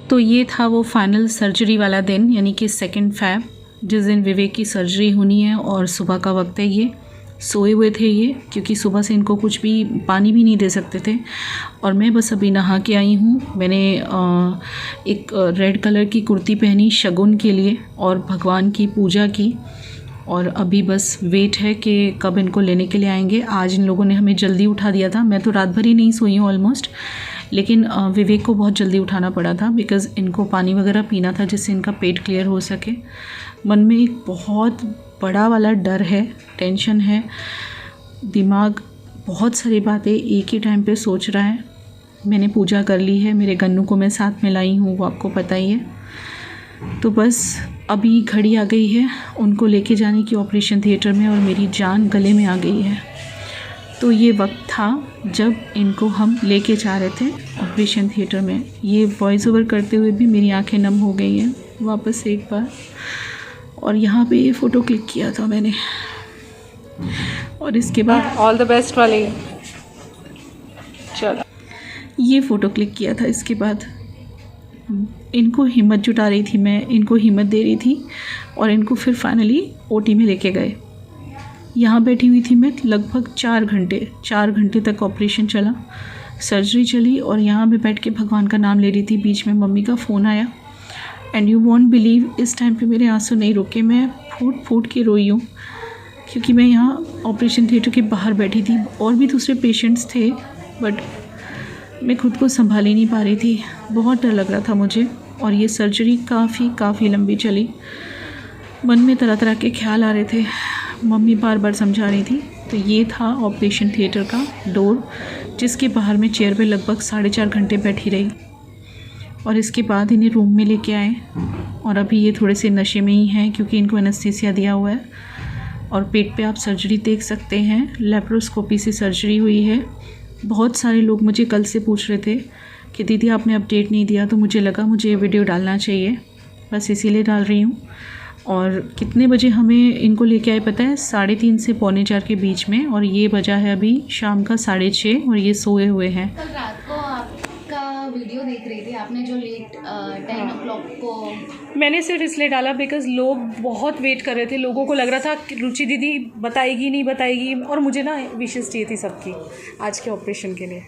तो ये था वो फाइनल सर्जरी वाला दिन, यानी कि 2 फ़रवरी, जिस दिन विवेक की सर्जरी होनी है। और सुबह का वक्त है, ये सोए हुए थे ये, क्योंकि सुबह से इनको कुछ भी पानी भी नहीं दे सकते थे। और मैं बस अभी नहा के आई हूँ। मैंने एक रेड कलर की कुर्ती पहनी शगुन के लिए और भगवान की पूजा की। और अभी बस वेट है कि कब इनको लेने के लिए आएंगे। आज इन लोगों ने हमें जल्दी उठा दिया था। मैं तो रात भर ही नहीं सोई हूँ ऑलमोस्ट, लेकिन विवेक को बहुत जल्दी उठाना पड़ा था बिकॉज़ इनको पानी वगैरह पीना था जिससे इनका पेट क्लियर हो सके। मन में एक बहुत बड़ा वाला डर है, टेंशन है, दिमाग बहुत सारी बातें एक ही टाइम पे सोच रहा है। मैंने पूजा कर ली है, मेरे गन्नू को मैं साथ में लाई हूँ, वो आपको पता ही है। तो बस अभी घड़ी आ गई है उनको लेके जाने की ऑपरेशन थिएटर में, और मेरी जान गले में आ गई है। तो ये वक्त था जब इनको हम लेके जा रहे थे ऑपरेशन थिएटर में। ये वॉइस ओवर करते हुए भी मेरी आंखें नम हो गई हैं वापस एक बार। और यहाँ पे ये फ़ोटो क्लिक किया था मैंने, और इसके बाद ऑल द बेस्ट वाले, चलो ये फ़ोटो क्लिक किया था। इसके बाद इनको हिम्मत जुटा रही थी मैं, इनको हिम्मत दे रही थी, और इनको फिर फाइनली ओटी में लेके गए। यहाँ बैठी हुई थी मैं लगभग 4 घंटे तक ऑपरेशन चला, सर्जरी चली, और यहाँ पे बैठ के भगवान का नाम ले रही थी। बीच में मम्मी का फ़ोन आया, एंड यू वॉन्ट बिलीव, इस टाइम पे मेरे आंसू नहीं रुके। मैं फूट फूट के रोई हूँ, क्योंकि मैं यहाँ ऑपरेशन थिएटर के बाहर बैठी थी। और भी दूसरे पेशेंट्स थे, बट मैं खुद को संभाल ही नहीं पा रही थी। बहुत डर लग रहा था मुझे, और ये सर्जरी काफ़ी लंबी चली। मन में तरह तरह के ख्याल आ रहे थे, मम्मी बार बार समझा रही थी। तो ये था ऑपरेशन थिएटर का डोर, जिसके बाहर मैं चेयर पे लगभग 4.5 घंटे बैठी रही। और इसके बाद इन्हें रूम में लेके आए, और अभी ये थोड़े से नशे में ही हैं क्योंकि इनको एनेस्थीसिया दिया हुआ है। और पेट पे आप सर्जरी देख सकते हैं, लेप्रोस्कोपी से सर्जरी हुई है। बहुत सारे लोग मुझे कल से पूछ रहे थे कि दीदी आपने अपडेट नहीं दिया, तो मुझे लगा मुझे ये वीडियो डालना चाहिए, बस इसीलिए डाल रही हूँ। और कितने बजे हमें इनको लेके आए पता है? 3:30 से 3:45 के बीच में, और ये बजा है अभी शाम का 6:30, और ये सोए हुए हैं। कल रात को आपका वीडियो देख रही थी, आपने जो लेट 10 o'clock को। मैंने सिर्फ इसलिए डाला बिकॉज़ लोग बहुत वेट कर रहे थे। लोगों को लग रहा था कि रुचि दीदी बताएगी नहीं बताएगी, और मुझे ना विशेष चाहिए थी सबकी आज के ऑपरेशन के लिए।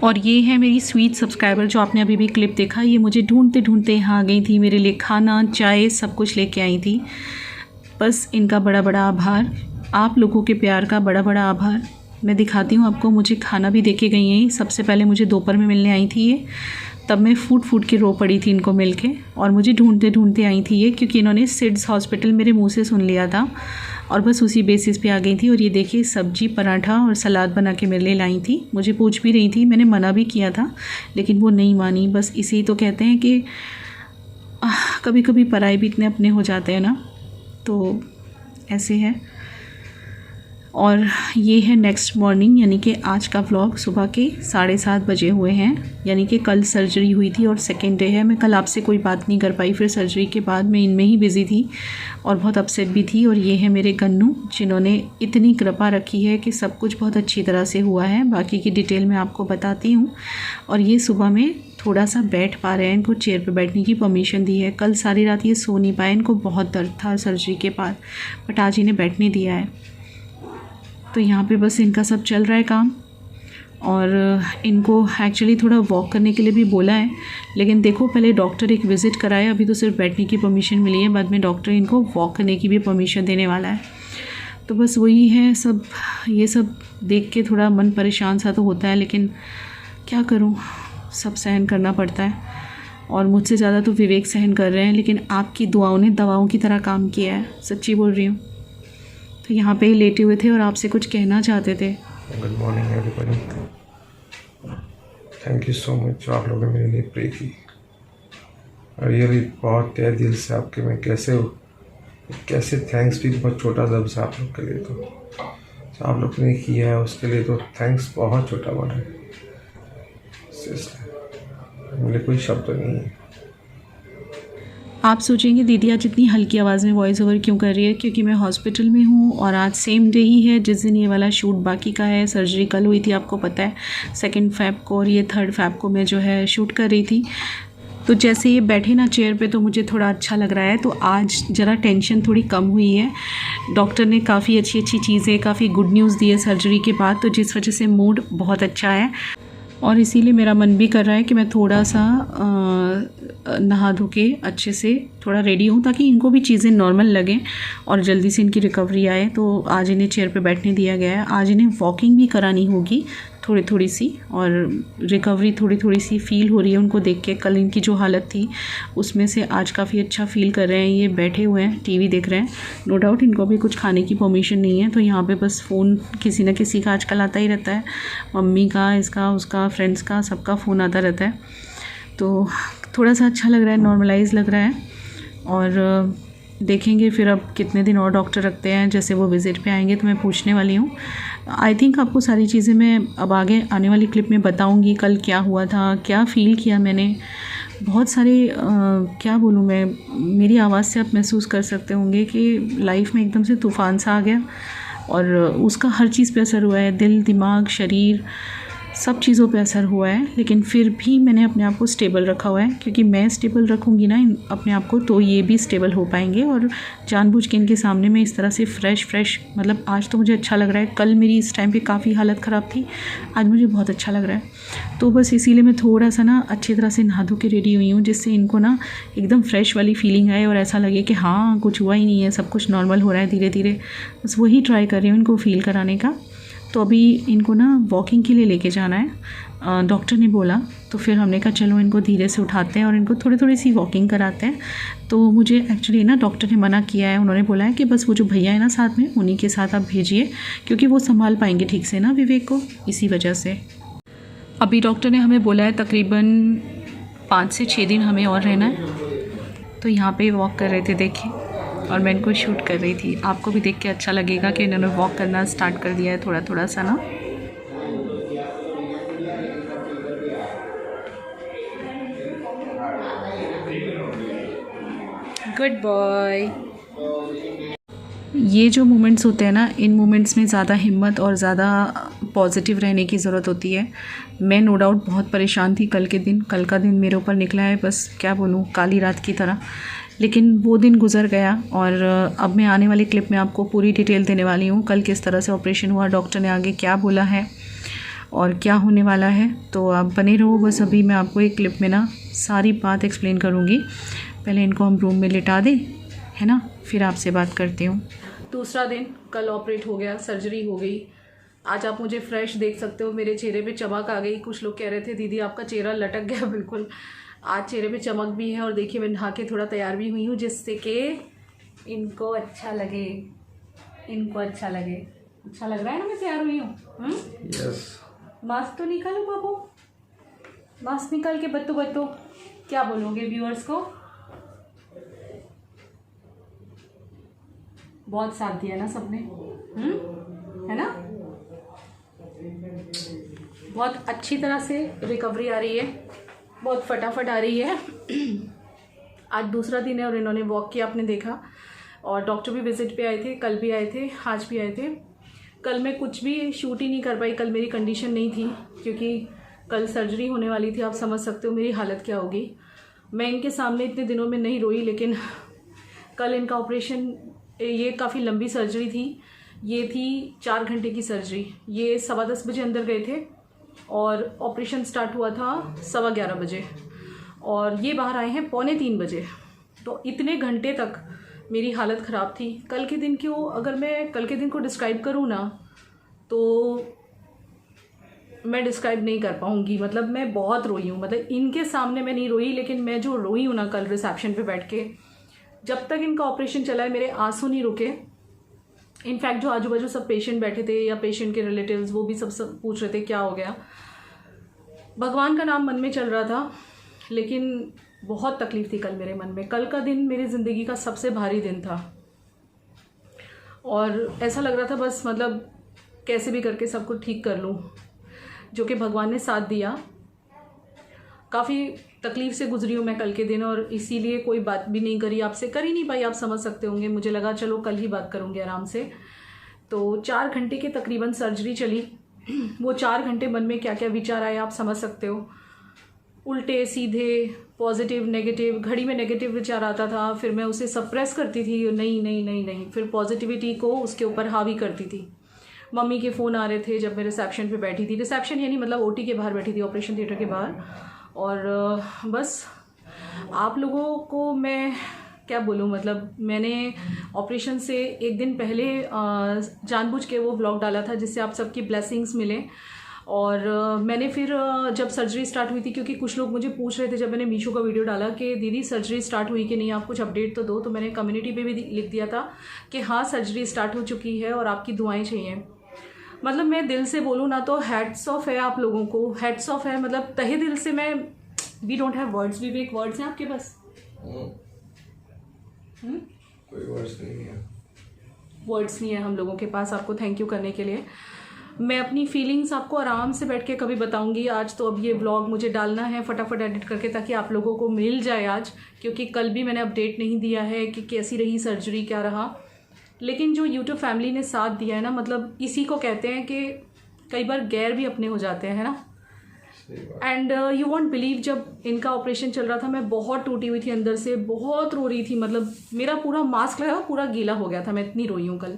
और ये है मेरी स्वीट सब्सक्राइबर जो आपने अभी भी क्लिप देखा। ये मुझे ढूंढते ढूंढते यहाँ आ गई थी, मेरे लिए खाना चाय सब कुछ लेके आई थी। बस इनका बड़ा बड़ा आभार, आप लोगों के प्यार का बड़ा बड़ा आभार। मैं दिखाती हूँ आपको, मुझे खाना भी दे के गई हैं। सबसे पहले मुझे दोपहर में मिलने आई थी ये, तब मैं फूट के रो पड़ी थी इनको मिल के, और मुझे ढूंढते ढूंढते आई थी ये, क्योंकि इन्होंने सिड्स हॉस्पिटल मेरे मुंह से सुन लिया था, और बस उसी बेसिस पे आ गई थी। और ये देखिए सब्जी पराठा और सलाद बना के मेरे लिए लाई थी। मुझे पूछ भी रही थी, मैंने मना भी किया था लेकिन वो नहीं मानी। बस इसी तो कहते हैं कि कभी कभी पराए भी इतने अपने हो जाते हैं ना, तो ऐसे है। और ये है नेक्स्ट मॉर्निंग, यानी कि आज का व्लॉग सुबह के 7:30 बजे हुए हैं, यानी कि कल सर्जरी हुई थी और सेकेंड डे है। मैं कल आपसे कोई बात नहीं कर पाई, फिर सर्जरी के बाद मैं इनमें ही बिज़ी थी और बहुत अपसेट भी थी। और ये है मेरे गन्नू, जिन्होंने इतनी कृपा रखी है कि सब कुछ बहुत अच्छी तरह से हुआ है। बाकी की डिटेल मैं आपको बताती हूँ। और ये सुबह में थोड़ा सा बैठ पा रहे हैं, इनको चेयर पे बैठने की परमिशन दी है। कल सारी रात ये सो नहीं पाए, इनको बहुत दर्द था सर्जरी के बाद, बट आज इन्हें बैठने दिया है। तो यहाँ पे बस इनका सब चल रहा है काम। और इनको एक्चुअली थोड़ा वॉक करने के लिए भी बोला है, लेकिन देखो पहले डॉक्टर एक विज़िट कराए, अभी तो सिर्फ बैठने की परमिशन मिली है, बाद में डॉक्टर इनको वॉक करने की भी परमिशन देने वाला है। तो बस वही है सब, ये सब देख के थोड़ा मन परेशान सा तो होता है, लेकिन क्या करूँ, सब सहन करना पड़ता है। और मुझसे ज़्यादा तो विवेक सहन कर रहे हैं, लेकिन आपकी दुआओं ने दवाओं की तरह काम किया है, सच्ची बोल रही हूँ। तो यहाँ पे ही लेटे हुए थे और आपसे कुछ कहना चाहते थे। Good morning everybody, thank you so much जो आप लोगों ने मेरे लिए प्रे की। रियली बहुत तहे दिल से आपके मैं कैसे थैंक्स भी, बहुत छोटा लफ्ज़ आप लोग के लिए, तो आप लोग ने किया है उसके लिए तो थैंक्स बहुत छोटा वर्ड है, मेरे कोई शब्द नहीं है। आप सोचेंगे दीदी आज इतनी हल्की आवाज़ में वॉइस ओवर क्यों कर रही है, क्योंकि मैं हॉस्पिटल में हूँ और आज सेम डे ही है जिस दिन ये वाला शूट बाकी का है। सर्जरी कल हुई थी, आपको पता है 2 फ़रवरी को, और ये 3 फ़रवरी को मैं जो है शूट कर रही थी। तो जैसे ये बैठे ना चेयर पे तो मुझे थोड़ा अच्छा लग रहा है। तो आज ज़रा टेंशन थोड़ी कम हुई है। डॉक्टर ने काफ़ी अच्छी अच्छी चीज़ें, काफ़ी गुड न्यूज़ दी है सर्जरी के बाद, तो जिस वजह से मूड बहुत अच्छा है और इसीलिए मेरा मन भी कर रहा है कि मैं थोड़ा सा नहा धो के अच्छे से थोड़ा रेडी हूँ ताकि इनको भी चीज़ें नॉर्मल लगें और जल्दी से इनकी रिकवरी आए। तो आज इन्हें चेयर पे बैठने दिया गया है। आज इन्हें वॉकिंग भी करानी होगी थोड़ी थोड़ी सी, और रिकवरी थोड़ी थोड़ी सी फ़ील हो रही है उनको देख के। कल इनकी जो हालत थी उसमें से आज काफ़ी अच्छा फ़ील कर रहे हैं। ये बैठे हुए हैं, टीवी देख रहे हैं। नो डाउट इनको भी कुछ खाने की परमिशन नहीं है, तो यहाँ पे बस फ़ोन किसी न किसी का आजकल आता ही रहता है, मम्मी का, इसका, उसका, फ्रेंड्स का, सबका फ़ोन आता रहता है। तो थोड़ा सा अच्छा लग रहा है, नॉर्मलाइज़ लग रहा है। और देखेंगे फिर अब कितने दिन और डॉक्टर रखते हैं। जैसे वो विज़िट पे आएंगे तो मैं पूछने वाली हूँ। आई थिंक आपको सारी चीज़ें मैं अब आगे आने वाली क्लिप में बताऊँगी, कल क्या हुआ था, क्या फ़ील किया मैंने। बहुत सारे क्या बोलूँ मैं, मेरी आवाज़ से आप महसूस कर सकते होंगे कि लाइफ में एकदम से तूफ़ान सा आ गया और उसका हर चीज़ पे असर हुआ है। दिल, दिमाग, शरीर, सब चीज़ों पे असर हुआ है। लेकिन फिर भी मैंने अपने आप को स्टेबल रखा हुआ है, क्योंकि मैं स्टेबल रखूँगी ना अपने आप को तो ये भी स्टेबल हो पाएंगे। और जानबूझ के इनके सामने मैं इस तरह से फ्रेश मतलब आज तो मुझे अच्छा लग रहा है। कल मेरी इस टाइम पे काफ़ी हालत ख़राब थी, आज मुझे बहुत अच्छा लग रहा है। तो बस इसीलिए मैं थोड़ा सा ना अच्छी तरह से नहा धो के रेडी हुई हूँ, जिससे इनको ना एकदम फ्रेश वाली फीलिंग आए और ऐसा लगे कि हाँ कुछ हुआ ही नहीं है, सब कुछ नॉर्मल हो रहा है धीरे धीरे। बस वही ट्राई कर रही हूँ इनको फ़ील कराने का। तो अभी इनको ना वॉकिंग के लिए लेके जाना है, डॉक्टर ने बोला। तो फिर हमने कहा चलो इनको धीरे से उठाते हैं और इनको थोड़ी थोड़ी सी वॉकिंग कराते हैं। तो मुझे एक्चुअली ना डॉक्टर ने मना किया है, उन्होंने बोला है कि बस वो जो भैया है ना साथ में, उन्हीं के साथ आप भेजिए, क्योंकि वो संभाल पाएंगे ठीक से ना विवेक को, इसी वजह से। अभी डॉक्टर ने हमें बोला है तकरीबन 5 से 6 दिन हमें और रहना है। तो यहाँ पे वॉक कर रहे थे, देखिए, और मैं इनको शूट कर रही थी। आपको भी देख के अच्छा लगेगा कि इन्होंने वॉक करना स्टार्ट कर दिया है थोड़ा थोड़ा सा ना। Good boy. ये जो मोमेंट्स होते हैं ना, इन मोमेंट्स में ज़्यादा हिम्मत और ज़्यादा पॉजिटिव रहने की ज़रूरत होती है। मैं नो डाउट बहुत परेशान थी कल के दिन। कल का दिन मेरे ऊपर निकला है बस क्या बोलूँ, काली रात की तरह। लेकिन वो दिन गुजर गया और अब मैं आने वाली क्लिप में आपको पूरी डिटेल देने वाली हूँ। कल किस तरह से ऑपरेशन हुआ, डॉक्टर ने आगे क्या बोला है और क्या होने वाला है। तो आप बने रहो, बस अभी मैं आपको एक क्लिप में ना सारी बात एक्सप्लेन करूँगी। पहले इनको हम रूम में लिटा दें, है ना, फिर आपसे बात करती हूँ। दूसरा दिन कल ऑपरेट हो गया, सर्जरी हो गई। आज आप मुझे फ्रेश देख सकते हो, मेरे चेहरे पे चमक आ गई। कुछ लोग कह रहे थे दीदी आपका चेहरा लटक गया, बिल्कुल आज चेहरे पे चमक भी है। और देखिए मैं नहा के थोड़ा तैयार भी हुई हूँ, जिससे कि इनको अच्छा लगे, इनको अच्छा लगे। अच्छा लग रहा है ना मैं तैयार हुई हूँ? यस। मास्क तो निकालो बाबू, मास्क निकाल के बत्तो क्या बोलोगे व्यूअर्स को? बहुत साथ दिया ना सबने, है ना? बहुत अच्छी तरह से रिकवरी आ रही है, बहुत फटाफट आ रही है। आज दूसरा दिन है और इन्होंने वॉक किया, आपने देखा। और डॉक्टर भी विज़िट पे आए थे, कल भी आए थे, आज भी आए थे। कल मैं कुछ भी शूट ही नहीं कर पाई, कल मेरी कंडीशन नहीं थी, क्योंकि कल सर्जरी होने वाली थी। आप समझ सकते हो मेरी हालत क्या होगी। मैं इनके सामने इतने दिनों में नहीं रोई, लेकिन कल इनका ऑपरेशन, ये काफ़ी लंबी सर्जरी थी। ये थी 4 घंटे की सर्जरी। ये 10:15 बजे अंदर गए थे और ऑपरेशन स्टार्ट हुआ था 11:15 बजे, और ये बाहर आए हैं 2:45 बजे। तो इतने घंटे तक मेरी हालत ख़राब थी। कल के दिन को अगर मैं कल के दिन को डिस्क्राइब करूँ ना, तो मैं डिस्क्राइब नहीं कर पाऊँगी। मतलब मैं बहुत रोई हूँ, मतलब इनके सामने मैं नहीं रोई, लेकिन मैं जो रोई हूँ ना कल रिसेप्शन पे बैठ के, जब तक इनका ऑपरेशन चला है मेरे आंसू नहीं रुके। इनफैक्ट जो आजू बाजू सब पेशेंट बैठे थे या पेशेंट के रिलेटिव्स, वो भी सब पूछ रहे थे क्या हो गया। भगवान का नाम मन में चल रहा था, लेकिन बहुत तकलीफ़ थी कल मेरे मन में। कल का दिन मेरी ज़िंदगी का सबसे भारी दिन था और ऐसा लग रहा था बस मतलब कैसे भी करके सब कुछ ठीक कर लूँ, जो कि भगवान ने साथ दिया। काफ़ी तकलीफ़ से गुजरी हूँ मैं कल के दिन, और इसीलिए कोई बात भी नहीं करी आपसे, कर ही नहीं पाई, आप समझ सकते होंगे। मुझे लगा चलो कल ही बात करूँगी आराम से। तो 4 घंटे के तकरीबन सर्जरी चली। वो 4 घंटे मन में क्या क्या विचार आए आप समझ सकते हो, उल्टे सीधे, पॉजिटिव नेगेटिव, घड़ी में नेगेटिव विचार आता था, फिर मैं उसे सप्रेस करती थी, नहीं नहीं नहीं नहीं, फिर पॉजिटिविटी को उसके ऊपर हावी करती थी। मम्मी के फ़ोन आ रहे थे जब मैं रिसेप्शन पे बैठी थी, रिसेप्शन यानी मतलब ओटी के बाहर बैठी थी, ऑपरेशन थिएटर के बाहर। और बस आप लोगों को मैं क्या बोलूँ, मतलब मैंने ऑपरेशन से एक दिन पहले जानबूझ के वो व्लॉग डाला था जिससे आप सबकी ब्लेसिंग्स मिले। और मैंने फिर जब सर्जरी स्टार्ट हुई थी, क्योंकि कुछ लोग मुझे पूछ रहे थे जब मैंने मीशो का वीडियो डाला कि दीदी सर्जरी स्टार्ट हुई कि नहीं, आप कुछ अपडेट तो दो, तो मैंने कम्युनिटी पे भी लिख दिया था कि हाँ सर्जरी स्टार्ट हो चुकी है और आपकी दुआएं चाहिए। मतलब मैं दिल से बोलूँ ना तो हैट्स ऑफ है आप लोगों को, हैट्स ऑफ है, मतलब तहे दिल से मैं, we don't have words, Vivek words हैं आपके पास? कोई वर्ड्स नहीं है, वर्ड्स नहीं है हम लोगों के पास आपको थैंक यू करने के लिए। मैं अपनी फीलिंग्स आपको आराम से बैठ के कभी बताऊंगी। आज तो अब ये व्लॉग मुझे डालना है फटाफट एडिट करके ताकि आप लोगों को मिल जाए आज, क्योंकि कल भी मैंने अपडेट नहीं दिया है कि कैसी रही सर्जरी, क्या रहा। लेकिन जो यूट्यूब फैमिली ने साथ दिया है ना, मतलब इसी को कहते हैं कि कई बार गैर भी अपने हो जाते हैं ना। एंड यू वॉन्ट बिलीव, जब इनका ऑपरेशन चल रहा था मैं बहुत टूटी हुई थी अंदर से, बहुत रो रही थी, मतलब मेरा पूरा मास्क लगा पूरा गीला हो गया था, मैं इतनी रोई हूँ कल।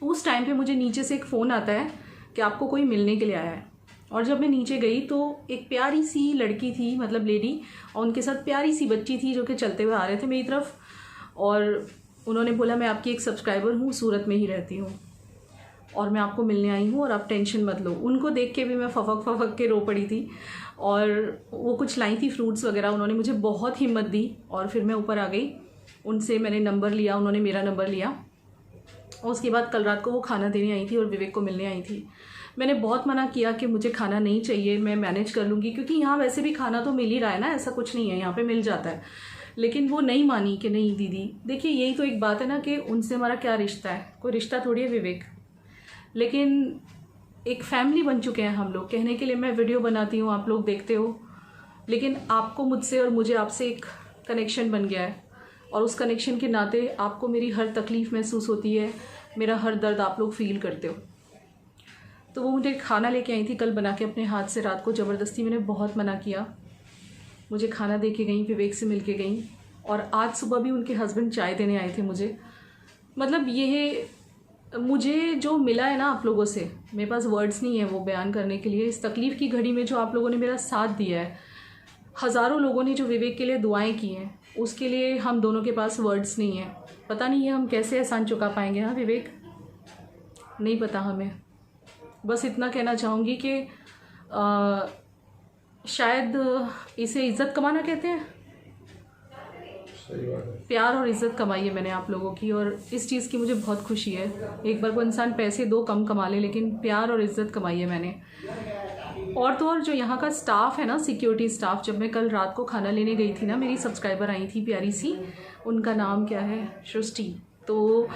उस टाइम पे मुझे नीचे से एक फ़ोन आता है कि आपको कोई मिलने के लिए आया है। और जब मैं नीचे गई तो एक प्यारी सी लड़की थी, मतलब लेडी, और उनके साथ प्यारी सी बच्ची थी जो कि चलते हुए आ रहे थे मेरी तरफ। और उन्होंने बोला मैं आपकी एक सब्सक्राइबर हूँ, सूरत में ही रहती हूँ और मैं आपको मिलने आई हूँ और आप टेंशन मत लो। उनको देख के भी मैं फफक के रो पड़ी थी। और वो कुछ लाई थी फ्रूट्स वगैरह, उन्होंने मुझे बहुत हिम्मत दी। और फिर मैं ऊपर आ गई, उनसे मैंने नंबर लिया, उन्होंने मेरा नंबर लिया। और उसके बाद कल रात को वो खाना देने आई थी और विवेक को मिलने आई थी। मैंने बहुत मना किया कि मुझे खाना नहीं चाहिए, मैं मैनेज कर लूँगी, क्योंकि यहाँ वैसे भी खाना तो मिल ही रहा है ना, ऐसा कुछ नहीं है, यहाँ पे मिल जाता है। लेकिन वो नहीं मानी कि नहीं दीदी। देखिए यही तो एक बात है ना कि उनसे हमारा क्या रिश्ता है, कोई रिश्ता थोड़ी है विवेक। लेकिन एक फैमिली बन चुके हैं हम लोग। कहने के लिए मैं वीडियो बनाती हूँ, आप लोग देखते हो, लेकिन आपको मुझसे और मुझे आपसे एक कनेक्शन बन गया है। और उस कनेक्शन के नाते आपको मेरी हर तकलीफ़ महसूस होती है, मेरा हर दर्द आप लोग फील करते हो। तो वो मुझे खाना लेके आई थी कल बना के अपने हाथ से, रात को ज़बरदस्ती मैंने बहुत मना किया। मुझे खाना दे के गई, विवेक से मिल के गई। और आज सुबह भी उनके हस्बैंड चाय देने आए थे मुझे। मतलब ये मुझे जो मिला है ना आप लोगों से, मेरे पास वर्ड्स नहीं है वो बयान करने के लिए। इस तकलीफ़ की घड़ी में जो आप लोगों ने मेरा साथ दिया है, हज़ारों लोगों ने जो विवेक के लिए दुआएं की हैं, उसके लिए हम दोनों के पास वर्ड्स नहीं है। पता नहीं है हम कैसे एहसान चुका पाएंगे। हाँ विवेक, नहीं पता हमें। बस इतना कहना चाहूँगी कि शायद इसे इज़्ज़त कमाना कहते हैं। सही बात है। प्यार और इज़्ज़त कमाई है मैंने आप लोगों की, और इस चीज़ की मुझे बहुत खुशी है। एक बार को इंसान पैसे दो कम कमा ले, लेकिन प्यार और इज़्ज़त कमाई है मैंने। और तो और जो यहाँ का स्टाफ है ना, सिक्योरिटी स्टाफ, जब मैं कल रात को खाना लेने गई थी ना, मेरी सब्सक्राइबर आई थी प्यारी सी, उनका नाम क्या है, सृष्टि। तो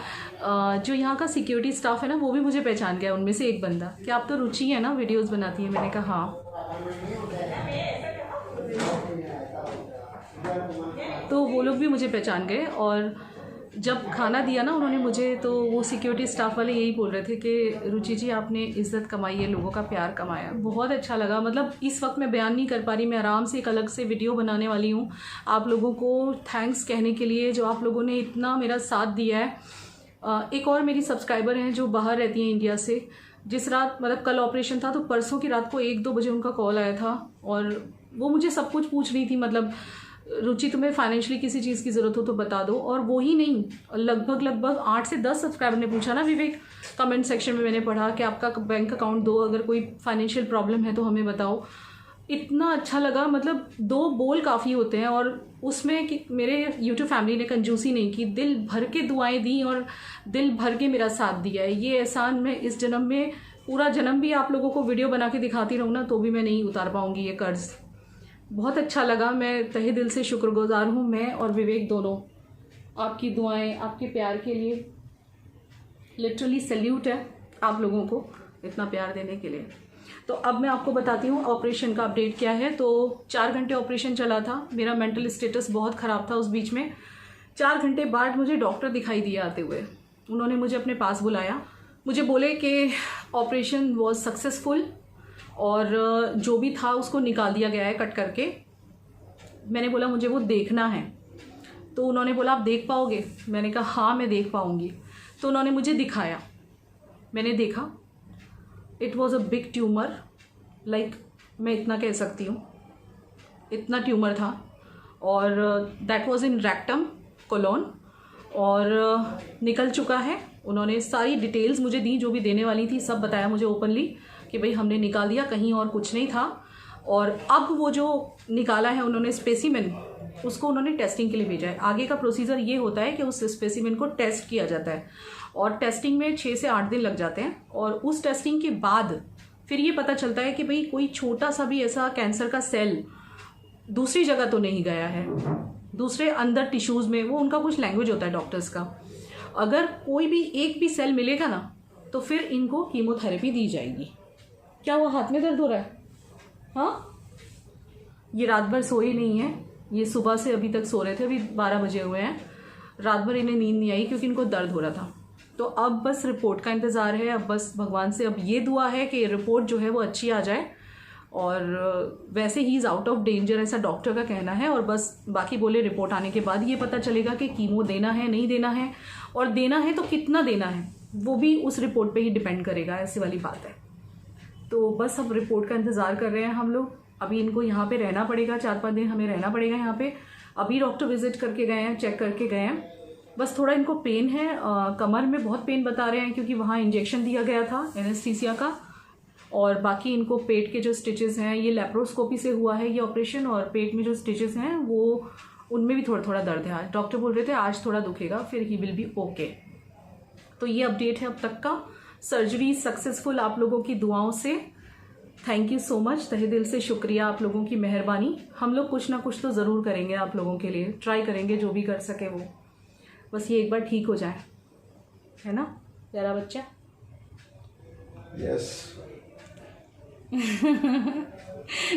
जो यहाँ का सिक्योरिटी स्टाफ है ना, वो भी मुझे पहचान गया, उनमें से एक बंदा, कि आप तो रुचि है ना, वीडियोस बनाती है। मैंने कहा हाँ। तो वो लोग भी मुझे पहचान गए। और जब खाना दिया ना उन्होंने मुझे, तो वो सिक्योरिटी स्टाफ वाले यही बोल रहे थे कि रुचि जी आपने इज़्ज़त कमाई है, लोगों का प्यार कमाया। बहुत अच्छा लगा। मतलब इस वक्त मैं बयान नहीं कर पा रही, मैं आराम से एक अलग से वीडियो बनाने वाली हूँ आप लोगों को थैंक्स कहने के लिए, जो आप लोगों ने इतना मेरा साथ दिया है। एक और मेरी सब्सक्राइबर हैं जो बाहर रहती हैं इंडिया से, जिस रात, मतलब कल ऑपरेशन था तो परसों की रात को 1-2 बजे उनका कॉल आया था और वो मुझे सब कुछ पूछ रही थी। मतलब रुचि तुम्हें फाइनेंशियली किसी चीज़ की ज़रूरत हो तो बता दो। और वो ही नहीं, लगभग 8 से 10 सब्सक्राइबर ने पूछा ना विवेक, कमेंट सेक्शन में मैंने पढ़ा कि आपका बैंक अकाउंट दो, अगर कोई फाइनेंशियल प्रॉब्लम है तो हमें बताओ। इतना अच्छा लगा। मतलब 2 बोल काफ़ी होते हैं, और उसमें कि मेरे यूट्यूब फैमिली ने कंजूसी नहीं की, दिल भर के दुआएं दी और दिल भर के मेरा साथ दिया है। ये एहसान मैं इस जन्म में, पूरा जन्म भी आप लोगों को वीडियो बना के दिखाती रहूँ ना, तो भी मैं नहीं उतार पाऊँगी ये कर्ज। बहुत अच्छा लगा। मैं तहे दिल से शुक्रगुजार हूँ, मैं और विवेक दोनों, आपकी दुआएं, आपके प्यार के लिए। लिटरली सैल्यूट है आप लोगों को इतना प्यार देने के लिए। तो अब मैं आपको बताती हूँ ऑपरेशन का अपडेट क्या है। तो 4 घंटे ऑपरेशन चला था, मेरा मेंटल स्टेटस बहुत ख़राब था उस बीच में। 4 घंटे बाद मुझे डॉक्टर दिखाई दिए आते हुए। उन्होंने मुझे अपने पास बुलाया, मुझे बोले कि ऑपरेशन वॉज सक्सेसफुल और जो भी था उसको निकाल दिया गया है कट करके। मैंने बोला मुझे वो देखना है। तो उन्होंने बोला आप देख पाओगे? मैंने कहा हाँ मैं देख पाऊँगी। तो उन्होंने मुझे दिखाया, मैंने देखा, it was a big tumour, like मैं इतना कह सकती हूँ, इतना ट्यूमर था। और that was in rectum colon और निकल चुका है। उन्होंने सारी डिटेल्स मुझे दी, जो भी देने वाली थी सब बताया मुझे ओपनली कि भाई हमने निकाल दिया, कहीं और कुछ नहीं था। और अब वो जो निकाला है उन्होंने स्पेसिमेन, उसको उन्होंने टेस्टिंग के लिए भेजा है। आगे का प्रोसीजर ये होता है कि उस स्पेसिमेन को टेस्ट किया जाता है और टेस्टिंग में 6 से 8 दिन लग जाते हैं। और उस टेस्टिंग के बाद फिर ये पता चलता है कि भाई कोई छोटा सा भी ऐसा कैंसर का सेल दूसरी जगह तो नहीं गया है, दूसरे अंदर टिश्यूज़ में, वो उनका कुछ लैंग्वेज होता है डॉक्टर्स का। अगर कोई भी एक भी सेल मिलेगा ना तो फिर इनको कीमोथेरेपी दी जाएगी। क्या वो हाथ में दर्द हो रहा है? हाँ, ये रात भर सोए नहीं है, ये सुबह से अभी तक सो रहे थे, अभी 12 बजे हुए हैं। रात भर इन्हें नींद नहीं आई क्योंकि इनको दर्द हो रहा था। तो अब बस रिपोर्ट का इंतज़ार है। अब बस भगवान से अब ये दुआ है कि रिपोर्ट जो है वो अच्छी आ जाए। और वैसे he is out of danger, ऐसा डॉक्टर का कहना है। और बस बाकी बोले रिपोर्ट आने के बाद ये पता चलेगा कि कीमो देना है नहीं देना है, और देना है तो कितना देना है वो भी उस रिपोर्ट पे ही डिपेंड करेगा, ऐसी वाली बात है। तो बस अब रिपोर्ट का इंतज़ार कर रहे हैं हम लोग। अभी इनको यहाँ पे रहना पड़ेगा, 4-5 दिन हमें रहना पड़ेगा यहाँ पे। अभी डॉक्टर विजिट करके गए हैं, चेक करके गए हैं। बस थोड़ा इनको पेन है, कमर में बहुत पेन बता रहे हैं क्योंकि वहाँ इंजेक्शन दिया गया था एनेस्थीसिया का। और बाकी इनको पेट के जो स्टिचेस हैं, ये लेप्रोस्कोपी से हुआ है ये ऑपरेशन, और पेट में जो स्टिचेस हैं वो उनमें भी थोड़ा थोड़ा दर्द है। आज डॉक्टर बोल रहे थे आज थोड़ा दुखेगा, फिर ही विल बी ओके। तो ये अपडेट है अब तक का। सर्जरी सक्सेसफुल आप लोगों की दुआओं से। थैंक यू सो मच, तहे दिल से शुक्रिया आप लोगों की मेहरबानी। हम लोग कुछ ना कुछ तो ज़रूर करेंगे आप लोगों के लिए, ट्राई करेंगे जो भी कर सके वो। बस ये एक बार ठीक हो जाए, है ना प्यारा बच्चा? यस।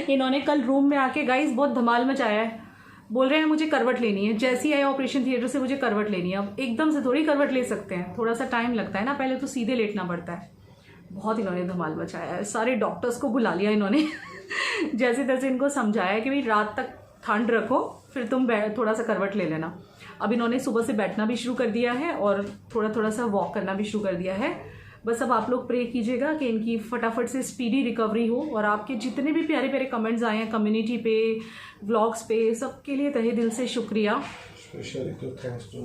इन्होंने कल रूम में आके गाइस बहुत धमाल मचाया है। बोल रहे हैं मुझे करवट लेनी है, जैसे ही आए ऑपरेशन थिएटर से मुझे करवट लेनी है। अब एकदम से थोड़ी करवट ले सकते हैं, थोड़ा सा टाइम लगता है ना, पहले तो सीधे लेटना पड़ता है। बहुत इन्होंने धमाल मचाया है, सारे डॉक्टर्स को बुला लिया इन्होंने जैसे तैसे इनको समझाया कि भाई रात तक ठंड रखो, फिर तुम थोड़ा सा करवट ले लेना। अब इन्होंने सुबह से बैठना भी शुरू कर दिया है और थोड़ा थोड़ा सा वॉक करना भी शुरू कर दिया है। बस अब आप लोग प्रे कीजिएगा कि इनकी फटाफट से स्पीडी रिकवरी हो। और आपके जितने भी प्यारे प्यारे कमेंट्स आए हैं कम्युनिटी पे, व्लॉग्स पे, सबके लिए तहे दिल से शुक्रिया। स्पेशली तो थैंक्स टू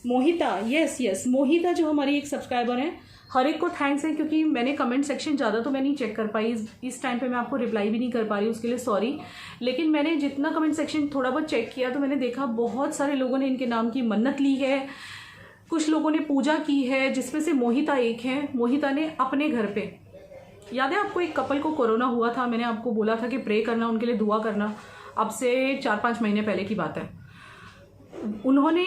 मोहिता, यस मोहिता जो हमारी एक सब्सक्राइबर हैं, हर एक को थैंक्स है क्योंकि मैंने कमेंट सेक्शन ज़्यादा तो मैं नहीं चेक कर पाई, इस टाइम पे मैं आपको रिप्लाई भी नहीं कर पा रही, उसके लिए सॉरी। लेकिन मैंने जितना कमेंट सेक्शन थोड़ा बहुत चेक किया तो मैंने देखा बहुत सारे लोगों ने इनके नाम की मन्नत ली है, कुछ लोगों ने पूजा की है, जिसमें से मोहिता एक है। मोहिता ने अपने घर पे, याद है आपको एक कपल को कोरोना हुआ था, मैंने आपको बोला था कि प्रे करना, उनके लिए दुआ करना, अब से 4-5 महीने पहले की बात है। उन्होंने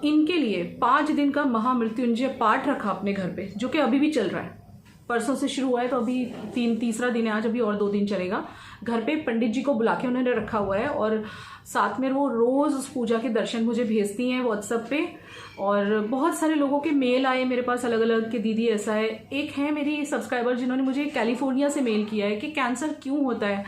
इनके लिए 5 दिन का महामृत्युंजय पाठ रखा अपने घर पे, जो कि अभी भी चल रहा है। परसों से शुरू हुआ है तो अभी तीसरा दिन है आज, अभी और 2 दिन चलेगा। घर पे पंडित जी को बुला के उन्होंने रखा हुआ है और साथ में वो रोज़ उस पूजा के दर्शन मुझे भेजती हैं व्हाट्सएप पे। और बहुत सारे लोगों के मेल आए मेरे पास अलग अलग कि दीदी ऐसा है। एक है मेरी सब्सक्राइबर जिन्होंने मुझे कैलिफोर्निया से मेल किया है कि कैंसर क्यों होता है,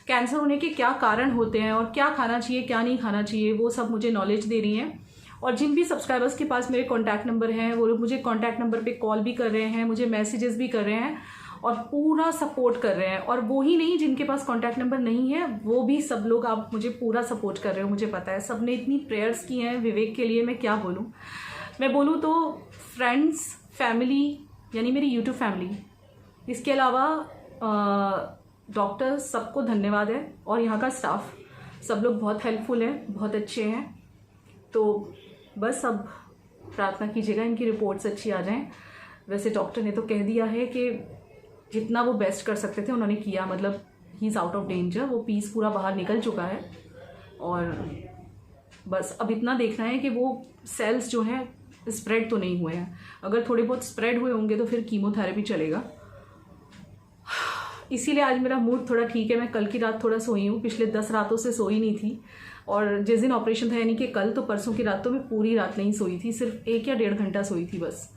कैंसर होने के क्या कारण होते हैं और क्या खाना चाहिए क्या नहीं खाना चाहिए, वो सब मुझे नॉलेज दे रही हैं। और जिन भी सब्सक्राइबर्स के पास मेरे कॉन्टैक्ट नंबर हैं वो लोग मुझे कॉन्टैक्ट नंबर पे कॉल भी कर रहे हैं, मुझे मैसेजेस भी कर रहे हैं और पूरा सपोर्ट कर रहे हैं। और वो ही नहीं, जिनके पास कॉन्टैक्ट नंबर नहीं है वो भी सब लोग आप मुझे पूरा सपोर्ट कर रहे हो, मुझे पता है। सब ने इतनी प्रेयर्स की हैं विवेक के लिए, मैं क्या बोलूँ। मैं बोलूँ तो फ्रेंड्स, फैमिली, यानी मेरी यूट्यूब फैमिली, इसके अलावा डॉक्टर, सबको धन्यवाद है। और यहाँ का स्टाफ, सब लोग बहुत हेल्पफुल हैं, बहुत अच्छे हैं। तो बस अब प्रार्थना कीजिएगा इनकी रिपोर्ट्स अच्छी आ जाएं। वैसे डॉक्टर ने तो कह दिया है कि जितना वो बेस्ट कर सकते थे उन्होंने किया, मतलब he is out of danger, वो पीस पूरा बाहर निकल चुका है। और बस अब इतना देखना है कि वो सेल्स जो हैं स्प्रेड तो नहीं हुए हैं। अगर थोड़े बहुत स्प्रेड हुए होंगे तो फिर कीमोथेरेपी चलेगा। इसीलिए आज मेरा मूड थोड़ा ठीक है। मैं कल की रात थोड़ा सोई हूँ, पिछले 10 रातों से सोई नहीं थी। और जिस दिन ऑपरेशन था यानी कि कल, तो परसों की रात तो मैं पूरी रात नहीं सोई थी, सिर्फ 1 या 1.5 घंटा सोई थी बस।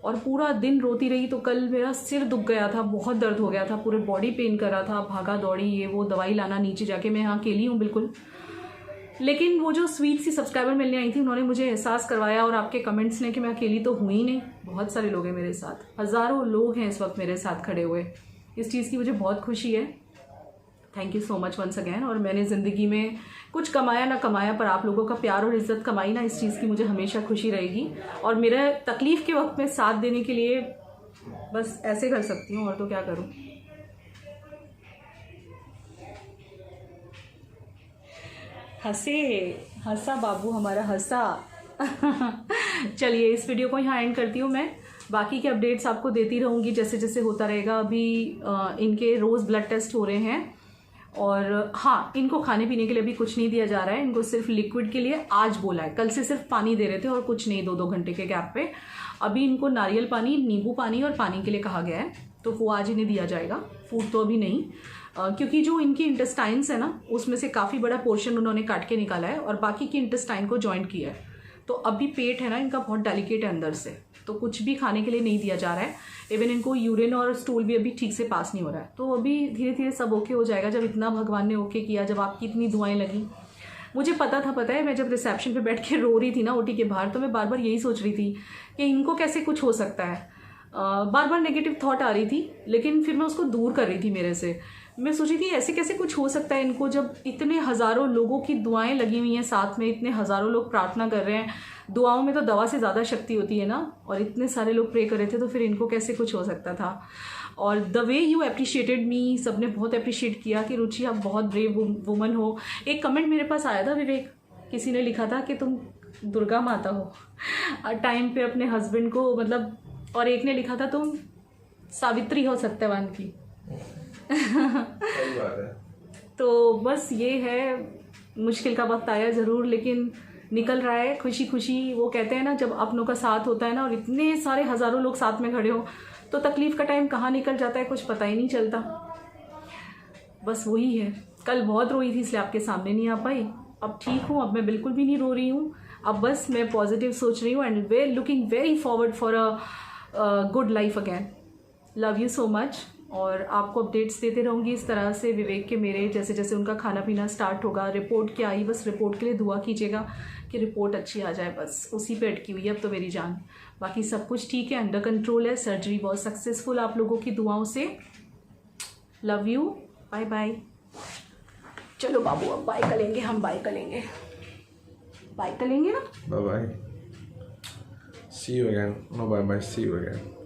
और पूरा दिन रोती रही। तो कल मेरा सिर दुख गया था, बहुत दर्द हो गया था, पूरे बॉडी पेन कर रहा था, भागा दौड़ी ये वो, दवाई लाना नीचे जाके। मैं यहाँ अकेली हूँ बिल्कुल। लेकिन वो जो स्वीट सी सब्सक्राइबर मिलने आई थी, उन्होंने मुझे एहसास करवाया, और आपके कमेंट्स ने, कि मैं अकेली तो हुई ही नहीं, बहुत सारे लोग हैं मेरे साथ, हज़ारों लोग हैं इस वक्त मेरे साथ खड़े हुए। इस चीज़ की मुझे बहुत खुशी है। Thank you so much once again. और मैंने ज़िंदगी में कुछ कमाया ना कमाया, पर आप लोगों का प्यार और इज़्ज़त कमाई ना, इस चीज़ की मुझे हमेशा खुशी रहेगी। और मेरा तकलीफ़ के वक्त में साथ देने के लिए बस ऐसे कर सकती हूँ, और तो क्या करूँ। हंसा बाबू हमारा, हंसा। चलिए इस वीडियो को यहाँ एंड करती हूँ मैं। बाकी के अपडेट्स आपको देती रहूँगी जैसे जैसे होता रहेगा। अभी इनके रोज़ ब्लड टेस्ट हो रहे हैं। और हाँ, इनको खाने पीने के लिए अभी कुछ नहीं दिया जा रहा है, इनको सिर्फ लिक्विड के लिए आज बोला है। कल से सिर्फ पानी दे रहे थे और कुछ नहीं, 2-2 घंटे के गैप पे। अभी इनको नारियल पानी, नींबू पानी और पानी के लिए कहा गया है, तो वो आज इन्हें दिया जाएगा। फूड तो अभी नहीं, क्योंकि जो इनकी इंटेस्टाइन्स है ना, उसमें से काफ़ी बड़ा पोर्शन उन्होंने काट के निकाला है और बाकी की इंटेस्टाइन को जॉइंट किया है। तो अभी पेट है ना इनका बहुत डेलिकेट है अंदर से, तो कुछ भी खाने के लिए नहीं दिया जा रहा है। इवन इनको यूरिन और स्टूल भी अभी ठीक से पास नहीं हो रहा है। तो अभी धीरे धीरे सब ओके हो जाएगा। जब इतना भगवान ने ओके किया, जब आपकी इतनी दुआएं लगी, मुझे पता है, मैं जब रिसेप्शन पे बैठ के रो रही थी ना ओटी के बाहर, तो मैं बार बार यही सोच रही थी कि इनको कैसे कुछ हो सकता है। बार बार नेगेटिव थॉट आ रही थी, लेकिन फिर मैं उसको दूर कर रही थी मेरे से। मैं सोची थी ऐसे कैसे कुछ हो सकता है इनको, जब इतने हज़ारों लोगों की दुआएं लगी हुई हैं साथ में, इतने हज़ारों लोग प्रार्थना कर रहे हैं। दुआओं में तो दवा से ज़्यादा शक्ति होती है ना, और इतने सारे लोग प्रे कर रहे थे, तो फिर इनको कैसे कुछ हो सकता था। और द वे यू अप्रिशिएटेड मी, सबने बहुत अप्रिशिएट किया कि रुचि आप बहुत ब्रेव वुमन हो। एक कमेंट मेरे पास आया था विवेक, किसी ने लिखा था कि तुम दुर्गा माता हो टाइम पे अपने हस्बैंड को, मतलब, और एक ने लिखा था तुम सावित्री हो सत्यवान की। सही बात है। तो बस ये है, मुश्किल का वक्त आया ज़रूर, लेकिन निकल रहा है खुशी खुशी। वो कहते हैं ना, जब अपनों का साथ होता है ना, और इतने सारे हज़ारों लोग साथ में खड़े हो, तो तकलीफ़ का टाइम कहाँ निकल जाता है कुछ पता ही नहीं चलता। बस वही है। कल बहुत रोई थी, इसलिए आपके सामने नहीं आ पाई। अब ठीक हूँ, अब मैं बिल्कुल भी नहीं रो रही हूँ। अब बस मैं पॉजिटिव सोच रही हूँ, and looking very forward for a good life again. Love you so much. और आपको अपडेट्स देते रहूँगी इस तरह से विवेक के, मेरे, जैसे जैसे उनका खाना पीना स्टार्ट होगा। रिपोर्ट क्या आई, बस रिपोर्ट के लिए दुआ कीजिएगा कि रिपोर्ट अच्छी आ जाए, बस उसी पे अटकी हुई है अब तो मेरी जान। बाकी सब कुछ ठीक है, अंडर कंट्रोल है। सर्जरी बहुत सक्सेसफुल आप लोगों की दुआओं से। Love you, bye bye. चलो बाबू, अब बाय करेंगे हम, बाय करेंगे ना। Bye bye, see you again. No bye bye, see you again.